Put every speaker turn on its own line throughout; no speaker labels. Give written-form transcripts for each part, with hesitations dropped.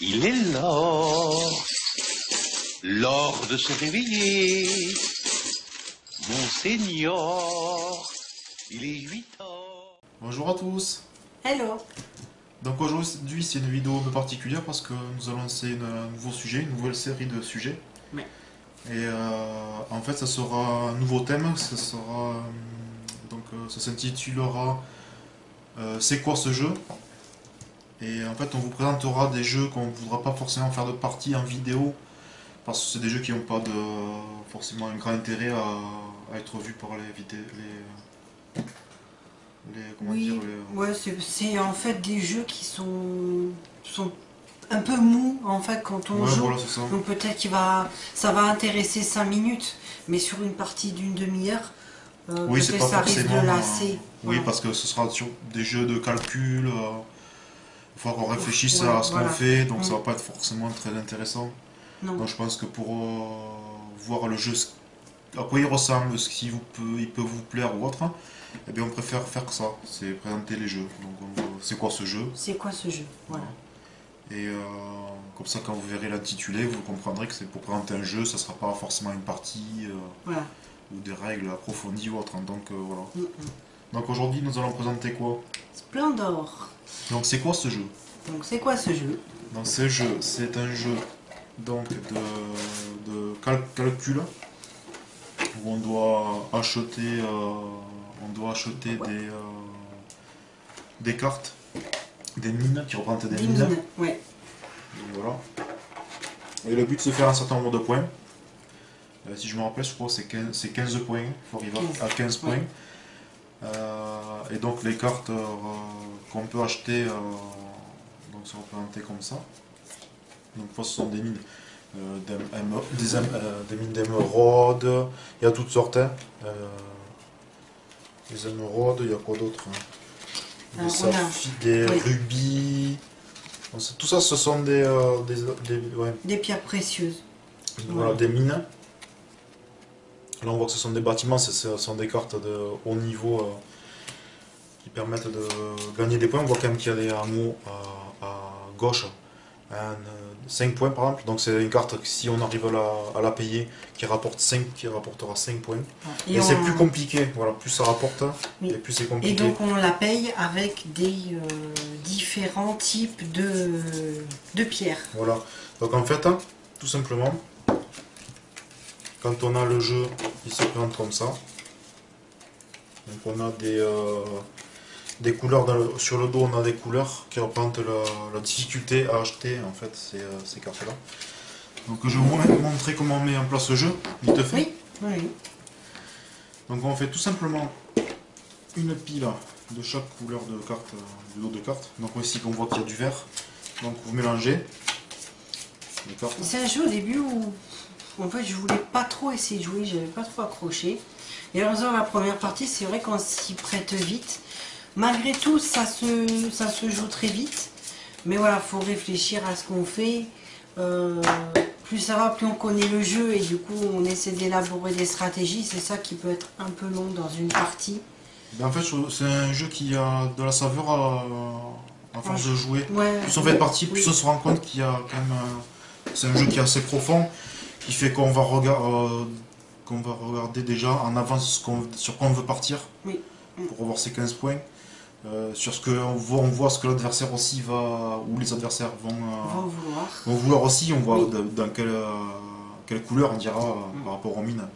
Il est l'heure de se réveiller. Monseigneur, il est 8 heures.
Bonjour à tous.
Hello.
Donc aujourd'hui c'est une vidéo un peu particulière parce que nous allons lancer un nouveau sujet, une nouvelle série de sujets.
Ouais.
Et en fait ça sera un nouveau thème, ça sera ça s'intitulera C'est quoi ce jeu? Et en fait on vous présentera des jeux qu'on ne voudra pas forcément faire de partie en vidéo parce que c'est des jeux qui n'ont pas forcément un grand intérêt à être vus par
Ouais, c'est en fait des jeux qui sont un peu mous en fait quand on joue.
Voilà, c'est ça.
Donc peut-être ça va intéresser 5 minutes, mais sur une partie d'une demi-heure,
oui, c'est pas
ça risque
forcément
de lasser.
Oui,
Voilà.
parce que ce sera sur des jeux de calcul. Il faut qu'on réfléchisse
Ouais,
à ce
voilà.
qu'on fait, donc ça va pas être forcément très intéressant.
Non.
Donc je pense que pour voir le jeu, à quoi il ressemble, il peut vous plaire ou autre, eh bien on préfère faire que ça, c'est présenter les jeux. Donc c'est quoi ce jeu?
C'est quoi ce jeu? Voilà.
Et comme ça, quand vous verrez l'intitulé, vous comprendrez que c'est pour présenter un jeu, ça sera pas forcément une partie
Voilà.
ou des règles approfondies ou autre. Donc voilà.
Mm-mm.
Donc aujourd'hui, nous allons présenter quoi?
Splendor.
Donc c'est quoi ce jeu?
Donc c'est quoi ce jeu?
Donc ce jeu, c'est un jeu donc de calcul où on doit acheter des cartes, des mines qui représentent des mines.
Ouais.
Donc voilà. Et le but c'est de faire un certain nombre de points. Si je me rappelle, je crois que c'est 15 points. Il faut arriver à 15 points.
Ouais.
Et donc les cartes qu'on peut acheter donc sont représentées comme ça. Donc ce sont des mines des mines d'émeraude, il y a toutes sortes. Des émeraudes, il y a quoi d'autre? Des saphirs, des rubis. Tout ça, ce sont des
pierres précieuses.
Voilà, des mines. Là, on voit que ce sont des bâtiments, ce sont des cartes de haut niveau qui permettent de gagner des points. On voit quand même qu'il y a des hameaux à gauche. 5 points par exemple, donc c'est une carte que si on arrive à la payer qui rapportera 5 points. Et c'est plus compliqué, voilà, plus ça rapporte, et plus c'est compliqué.
Et donc on la paye avec des différents types de pierres. Voilà,
donc en fait, tout simplement, quand on a le jeu, il se présente comme ça. Donc on a des couleurs sur le dos, on a des couleurs qui représentent la difficulté à acheter en fait ces cartes là. Donc je vais vous montrer comment on met en place le jeu, vite fait.
Oui.
Donc on fait tout simplement une pile de chaque couleur de carte, du lot de cartes. Donc ici on voit qu'il y a du vert, donc vous mélangez les cartes.
C'est un jeu au début où en fait je voulais pas trop essayer de jouer, j'avais pas trop accroché. Et alors dans la première partie, c'est vrai qu'on s'y prête vite. Malgré tout, ça se joue très vite. Mais voilà, faut réfléchir à ce qu'on fait. Plus ça va, plus on connaît le jeu et du coup on essaie d'élaborer des stratégies. C'est ça qui peut être un peu long dans une partie.
Ben en fait, c'est un jeu qui a de la saveur à force de jouer.
Ouais,
plus on fait de partie, plus on se rend compte qu'il y a quand même... c'est un jeu qui est assez profond, qui fait qu'on va regarder déjà en avance sur quoi on veut partir.
Oui.
Pour avoir ces 15 points. Sur ce que on voit ce que l'adversaire aussi va, ou les adversaires vont vouloir aussi, on voit dans quelle couleur on dira par rapport aux mines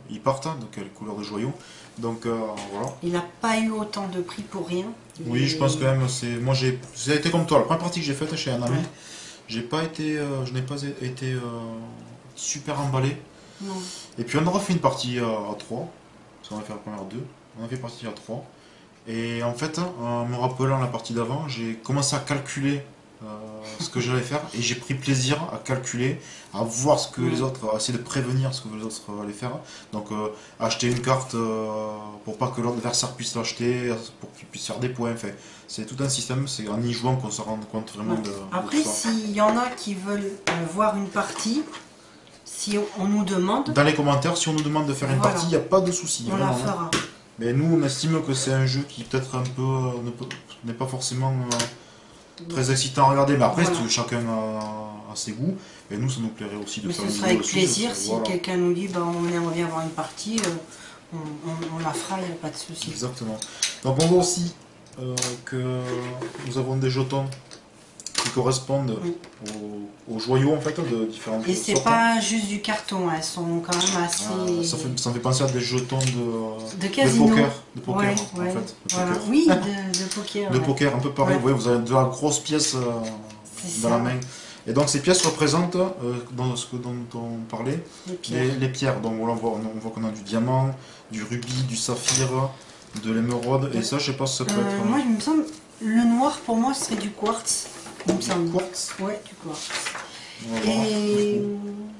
ils partent, dans quelle couleur de joyaux. Donc voilà.
Il n'a pas eu autant de prix pour rien.
Oui, je pense quand même, moi j'ai été comme toi, la première partie que j'ai faite chez un ami, je n'ai pas été super emballé.
Non.
Et puis on aura fait une partie à 3, parce qu'on a fait la première 2, on a fait partie à 3. Et en fait, en me rappelant la partie d'avant, j'ai commencé à calculer ce que j'allais faire et j'ai pris plaisir à calculer, à voir ce que les autres, à essayer de prévenir ce que les autres allaient faire. Donc acheter une carte pour pas que l'adversaire puisse l'acheter, pour qu'il puisse faire des points. Enfin, c'est tout un système, c'est en y jouant qu'on se rend compte vraiment de
Après, s'il y en a qui veulent voir une partie, si on nous demande...
Dans les commentaires, si on nous demande de faire une partie, il n'y a pas de souci.
On la fera.
Mais nous, on estime que c'est un jeu qui peut-être un peu n'est pas forcément très excitant à regarder, mais après
Voilà.
chacun a ses goûts, et nous ça nous plairait aussi de
Mais
faire
ce
une
sera
vidéo
avec
dessus,
plaisir
parce que,
si
voilà.
quelqu'un nous dit bah, on aimerait bien avoir une partie, on la fera, il n'y a pas de souci.
Exactement. Donc on voit aussi que nous avons des jetons qui correspondent aux joyaux en fait de différentes
Et c'est
sortes.
pas juste du carton, elles sont quand même assez.
Ça me fait penser à des jetons
De casino.
de poker
Ouais,
en
ouais.
fait. De
Voilà.
poker.
Oui, de poker.
De
ouais.
poker, un peu pareil.
Ouais.
Vous voyez, vous avez de la grosse pièce
C'est
dans
ça.
la main. Et donc ces pièces représentent, dans ce dont on parlait,
Les pierres.
les pierres. Donc voilà, on voit qu'on a du diamant, du rubis, du saphir, de l'émeraude. Et ça, je sais pas si ça peut être
Moi, il me semble, le noir pour moi serait du quartz. Il me semble.
du quartz.
Ouais, du quartz.
On va voir.
Et.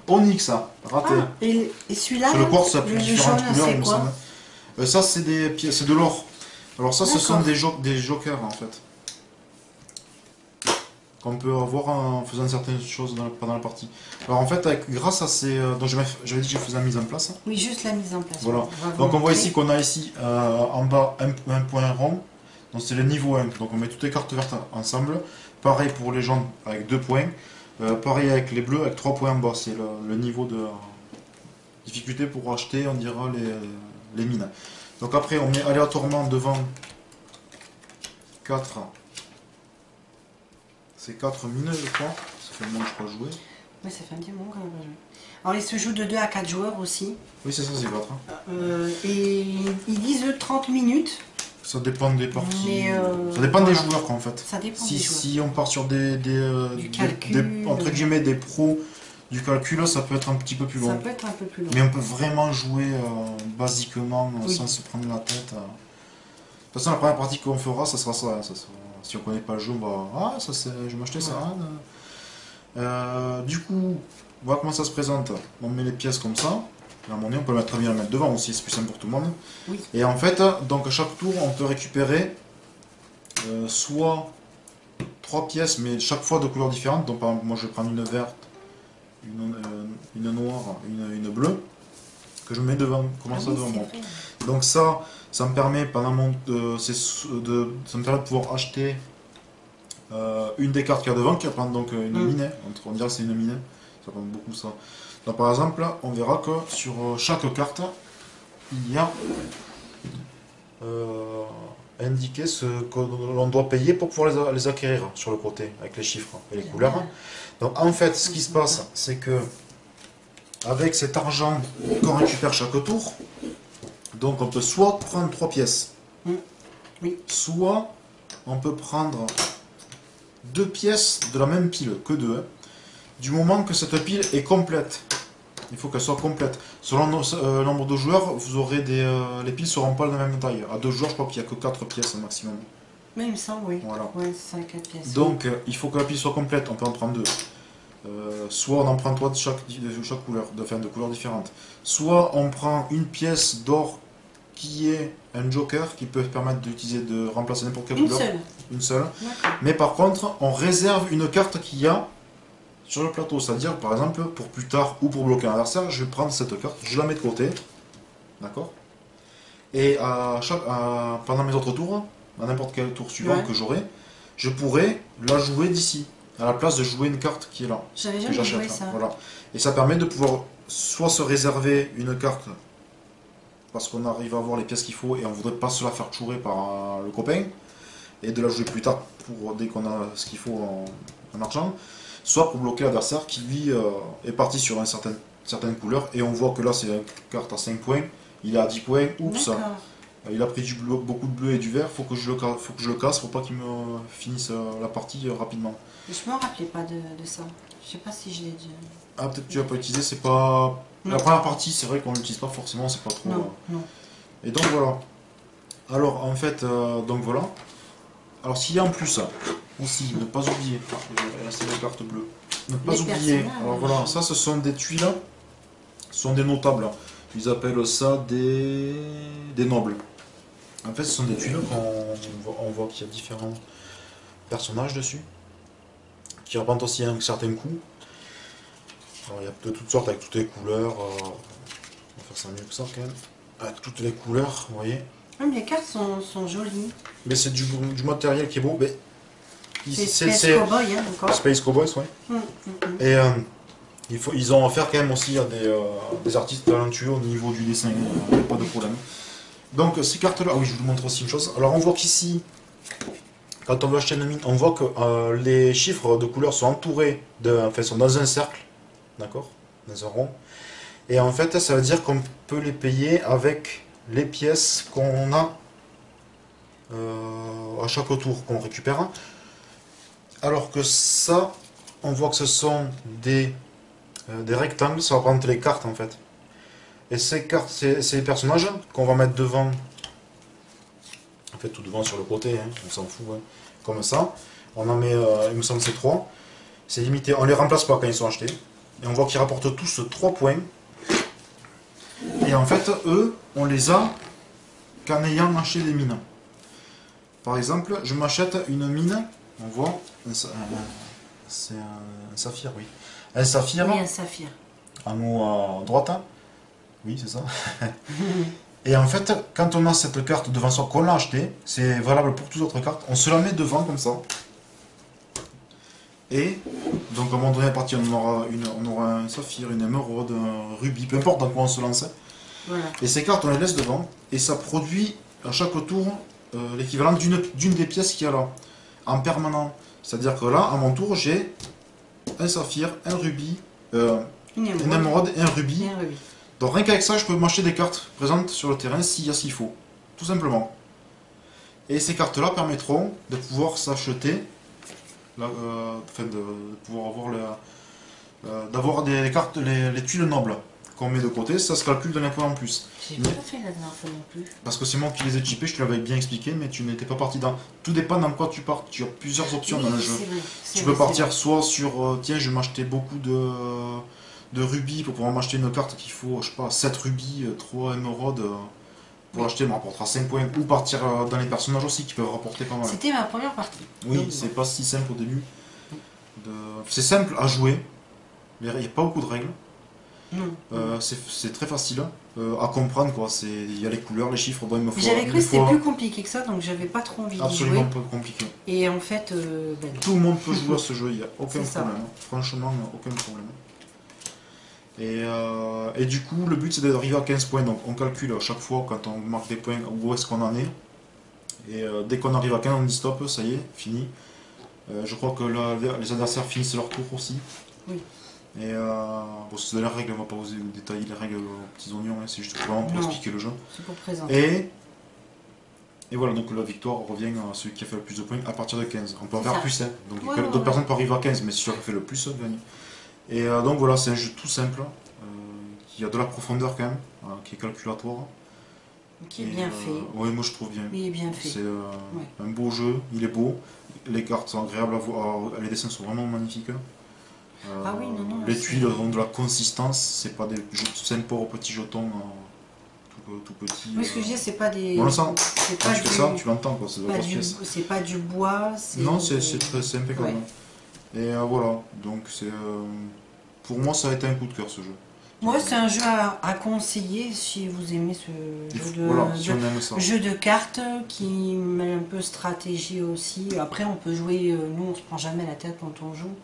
Onyx, ça, raté.
Ah, et celui-là,
Sur le quartz, ça a plus
le
différentes
jaune,
couleurs, il
c'est
me
quoi?
semble. Ça, c'est des pièces, c'est de l'or. Alors ça, ce sont
D'accord.
des jokers en fait. Qu'on peut avoir en faisant certaines choses pendant la partie. Alors en fait, grâce à ces... donc j'avais dit que je faisais la mise en place.
Oui, juste la mise en place.
Voilà.
va vous
Donc on voit
montrer.
ici qu'on a ici en bas un point rond. Donc c'est le niveau 1. Donc on met toutes les cartes vertes ensemble. Pareil pour les jaunes avec 2 points. Pareil avec les bleus avec 3 points en bas. C'est le niveau de difficulté pour acheter, on dira, les mines. Donc après on met aléatoirement devant 4. C'est 4 mines je crois. Ça fait le moment que je crois jouer.
Oui, ça fait un petit moment qu'on n'a pas joué. Alors, il se joue de 2 à 4 joueurs aussi.
Oui c'est ça, c'est 4.
Et ils disent 30 minutes.
Ça dépend des parties.
Mais,
ça dépend des
voilà.
joueurs quoi, en fait.
Ça dépend
Si,
des joueurs.
si on part sur
Du calcul.
entre guillemets des pros du calcul, ça peut être un petit peu plus
Ça
long.
peut être un peu plus long.
Mais on peut vraiment jouer basiquement
Oui.
sans se prendre la tête. De toute façon, la première partie qu'on fera, ça sera ça. Ça sera- si on connaît pas le jeu, bah, ça c'est, je vais m'acheter ça. Du coup, voilà comment ça se présente. On met les pièces comme ça. Là, à mon nez, on peut très bien la mettre devant aussi, c'est plus simple pour tout le monde.
Oui.
Et en fait, donc à chaque tour, on peut récupérer soit 3 pièces, mais chaque fois de couleurs différentes. Donc par exemple, moi je vais prendre une verte, une noire, une bleue, que je mets devant, comment ça devant moi. Donc ça me permet pendant ça me permet de pouvoir acheter une des cartes qu'il y a devant, qui va prendre donc une mine. On dirait que c'est une mine, ça prend beaucoup ça. Donc par exemple, là, on verra que sur chaque carte, il y a indiqué ce que l'on doit payer pour pouvoir les acquérir sur le côté, avec les chiffres et les couleurs. Donc en fait, ce qui se passe, c'est que avec cet argent qu'on récupère chaque tour, donc on peut soit prendre 3 pièces,
Oui.
soit on peut prendre 2 pièces de la même pile, que 2, du moment que cette pile est complète. Il faut qu'elle soit complète. Selon le nombre de joueurs, vous aurez les piles ne seront pas de la même taille. À 2 joueurs, je crois qu'il n'y a que 4 pièces au maximum.
Mais il me semble, oui.
Voilà.
Ouais, c'est 4 pièces.
Donc il faut que la pile soit complète, on peut en prendre 2. Soit on en prend 3 de chaque couleur, de couleurs différentes. Soit on prend une pièce d'or qui est un joker qui peut permettre de remplacer n'importe quelle
Une
couleur.
seule.
Une seule.
D'accord.
Mais par contre, on réserve une carte qu'il y a sur le plateau. C'est-à-dire, par exemple, pour plus tard ou pour bloquer un adversaire, je vais prendre cette carte, je la mets de côté. D'accord. Et pendant mes autres tours, à n'importe quel tour suivant que j'aurai, je pourrai la jouer d'ici, à la place de jouer une carte qui est là.
J'avais
Que
jamais
j'achète.
joué ça.
Voilà. Et ça permet de pouvoir soit se réserver une carte parce qu'on arrive à avoir les pièces qu'il faut et on voudrait pas se la faire chourer par le copain et de la jouer plus tard dès qu'on a ce qu'il faut en argent, soit pour bloquer l'adversaire qui lui est parti sur une certaine couleur et on voit que là c'est une carte à 5 points, il est à 10 points, oups,
D'accord.
il a pris beaucoup de bleu et du vert, faut que je le casse, faut pas qu'il me finisse la partie rapidement.
Je me rappelais pas de ça. Je sais pas si je l'ai déjà.
Ah, peut-être que tu l'as pas utilisé, c'est pas...
Non.
La première partie, c'est vrai qu'on l'utilise pas forcément, c'est pas trop...
Non, non.
Et donc voilà. Alors en fait, donc voilà. Alors s'il y a en plus, aussi, ne pas oublier, c'est la carte bleue. Ne pas
Les
oublier,
personnages.
alors voilà, ça ce sont des tuiles, ce sont des notables. Ils appellent ça des nobles. En fait, ce sont des tuiles on voit qu'il y a différents personnages dessus, qui représentent aussi un certain coût. Alors, il y a de toutes sortes avec toutes les couleurs. On va faire ça mieux que ça quand même. Avec toutes les couleurs, vous voyez.
Ah, mais les cartes sont jolies.
Mais c'est du matériel qui est beau. Mais
Space Cowboy, hein, encore.
Space Cowboys, ouais. Et ils ont affaire quand même aussi à des artistes talentueux au niveau du dessin, pas de problème. Donc ces cartes-là, oui, je vous montre aussi une chose. Alors on voit qu'ici, quand on veut acheter une mine, on voit que les chiffres de couleur sont entourés, enfin sont dans un cercle, d'accord, dans un rond. Et en fait, ça veut dire qu'on peut les payer avec les pièces qu'on a à chaque tour qu'on récupère. Alors que ça, on voit que ce sont des rectangles, ça représente les cartes en fait. Et ces cartes, c'est les personnages qu'on va mettre devant, en fait tout devant sur le côté, hein, on s'en fout, hein. Comme ça. On en met, il me semble que c'est 3. C'est limité, on les remplace pas quand ils sont achetés. Et on voit qu'ils rapportent tous 3 points. Et en fait, eux, on les a qu'en ayant acheté des mines. Par exemple, je m'achète une mine, on voit, c'est un saphir, oui. Un saphir.
Oui, un saphir.
En haut à droite. Oui, c'est ça. Et en fait, quand on a cette carte devant soi qu'on l'a achetée, c'est valable pour toutes les autres cartes, on se la met devant comme ça. Et donc à un moment donné, à partir, on aura un saphir, une émeraude, un rubis, peu importe dans quoi on se lance.
Voilà.
Et ces cartes, on les laisse devant, et ça produit à chaque tour l'équivalent d'une des pièces qu'il y a là, en permanent. C'est-à-dire que là, à mon tour, j'ai un saphir, un rubis, une émeraude et un rubis. Donc rien qu'avec ça, je peux m'acheter des cartes présentes sur le terrain s'il y a ce qu'il faut. Tout simplement. Et ces cartes-là permettront de pouvoir s'acheter, de pouvoir avoir d'avoir des cartes, les tuiles nobles qu'on met de côté, ça se calcule de l'impôt en plus.
J'ai pas fait la dernière fois non plus.
Parce que c'est moi qui les ai chippés, je te l'avais bien expliqué, mais tu n'étais pas parti dans... Tout dépend dans quoi tu pars, tu as plusieurs options dans le jeu. Tu peux partir soit sur, tiens, je vais m'acheter beaucoup de rubis pour pouvoir m'acheter une carte qu'il faut, je sais pas, 7 rubis, 3 émeraudes, pour l'acheter, me rapportera 5 points. Ou partir dans les personnages aussi qui peuvent rapporter pas mal.
C'était ma première partie.
Oui, c'est pas si simple au début. C'est simple à jouer, il n'y a pas beaucoup de règles. C'est très facile à comprendre, quoi. Il y a les couleurs, les chiffres, bon, il me faut...
J'avais cru que c'était plus compliqué que ça, donc j'avais pas trop envie de jouer.
Absolument pas compliqué.
Et en fait,
tout le monde peut jouer à ce jeu, il n'y a aucun problème.
Ça.
Franchement, aucun problème. Et du coup, le but c'est d'arriver à 15 points. Donc on calcule à chaque fois quand on marque des points où est-ce qu'on en est. Et dès qu'on arrive à 15, on dit stop, ça y est, fini. Je crois que les adversaires finissent leur tour aussi.
Oui.
Et bon, c'est de la règle, on va pas vous détailler les règles aux petits oignons, hein, c'est juste vraiment pour expliquer le jeu.
C'est pour présenter.
Et voilà, donc la victoire revient à celui qui a fait le plus de points à partir de 15. On peut en faire plus, hein. Donc d'autres personnes peuvent arriver à 15, mais celui qui a fait le plus gagne. Et donc voilà, c'est un jeu tout simple, qui a de la profondeur quand même, qui est calculatoire.
Qui est bien fait.
Oui, moi je trouve bien.
Il est bien fait.
C'est un beau jeu, il est beau, les cartes sont agréables à voir, les dessins sont vraiment magnifiques.
Ah oui, non,
les tuiles ont de la consistance, c'est pas des simples petits jetons tout petits.
Oui, ce que je dis, c'est pas des.
On le sent.
Quand
tu fais ça, tu l'entends, quoi. C'est de la grosse pièce.
C'est pas du bois.
Non, c'est impeccable. Ouais. Et voilà, donc pour moi, ça a été un coup de cœur ce jeu.
Moi, c'est un jeu à conseiller si vous aimez ce jeu de cartes qui met un peu stratégie aussi. Après, on peut jouer, nous on se prend jamais la tête quand on joue.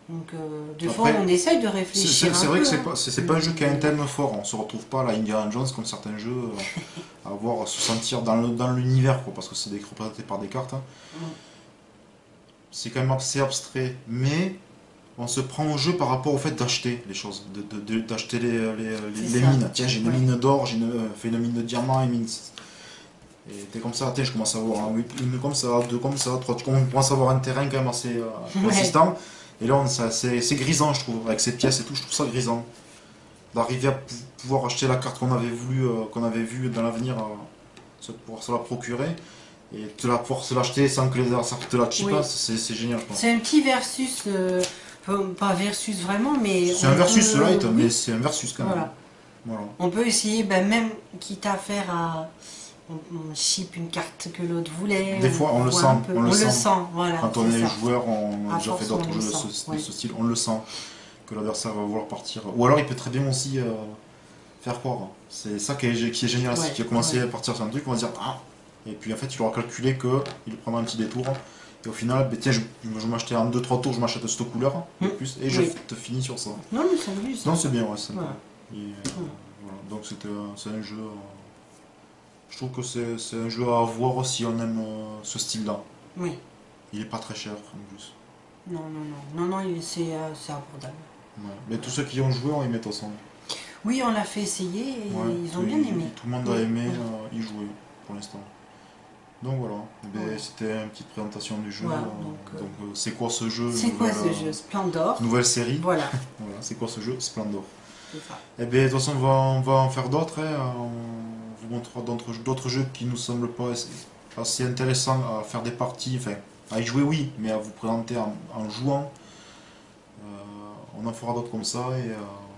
Donc, des fois, on essaye de réfléchir.
C'est vrai que c'est pas un jeu qui a un thème fort. On se retrouve pas à la Indiana Jones comme certains jeux, à se sentir dans l'univers, parce que c'est représenté par des cartes. C'est quand même assez abstrait, mais on se prend au jeu par rapport au fait d'acheter les choses, d'acheter les mines. Tiens, j'ai une mine d'or, j'ai fait une mine de diamants, une mine... Et t'es comme ça, tiens, je commence à avoir une comme ça, deux comme ça, trois, tu commences à avoir un terrain quand même assez consistant. Et là, c'est grisant, je trouve, avec ces pièces et tout, je trouve ça grisant. D'arriver à pouvoir acheter la carte qu'on avait vue dans l'avenir, pouvoir se la procurer. Et pouvoir se l'acheter sans que les adversaires te la chippent, c'est génial.
C'est un petit versus, pas versus vraiment, mais...
C'est un versus light, mais c'est un versus quand même. Voilà.
On peut essayer, même quitte à faire à... On chip une carte que l'autre voulait.
Des fois, on le sent.
On le sent, voilà.
Quand on est joueur, on a déjà fait d'autres jeux de ce style, on le sent que l'adversaire va vouloir partir. Ou alors, il peut très bien aussi faire croire. C'est ça qui est génial, c'est qu'il a commencé à partir sur un truc, on va dire ah. Et puis en fait, il aura calculé qu'il prendra un petit détour Et au final, ben, tiens, je m'achetais en 2-3 tours, je m'achète cette couleur de plus et je
Oui.
te finis sur ça.
Non, mais ça amuse.
Non, c'est bien, ouais, c'est sympa.
Voilà.
Et, voilà. Donc c'est un jeu. Je trouve que c'est un jeu à avoir si on aime ce style-là.
Oui.
Il est pas très cher en plus.
Non, c'est abordable.
Ouais. Mais tous ceux qui ont joué ont aimé de toute façon.
Oui, on l'a fait essayer et
Ouais,
ils ont bien aimé.
Tout le monde a
Oui,
aimé
oui.
y jouer pour l'instant. Donc voilà, ben,
Ouais.
c'était une petite présentation du jeu.
Voilà,
donc c'est quoi ce jeu?
C'est quoi ce jeu? Splendor.
Nouvelle série.
Voilà,
Voilà, c'est quoi ce jeu? Splendor.
c'est ça.
Et bien de toute façon on va en faire d'autres. Hein. On vous montrera d'autres jeux qui nous semblent pas assez intéressants à faire des parties. Enfin, à y jouer oui, mais à vous présenter en jouant. On en fera d'autres comme ça et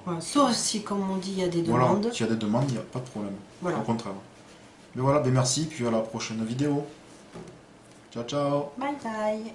Voilà. Sauf si, comme on dit, il y a des
voilà,
demandes.
s'il y a des demandes, il n'y a pas de problème.
Voilà.
Au contraire. Mais voilà, ben merci, puis à la prochaine vidéo. Ciao ciao.
Bye bye.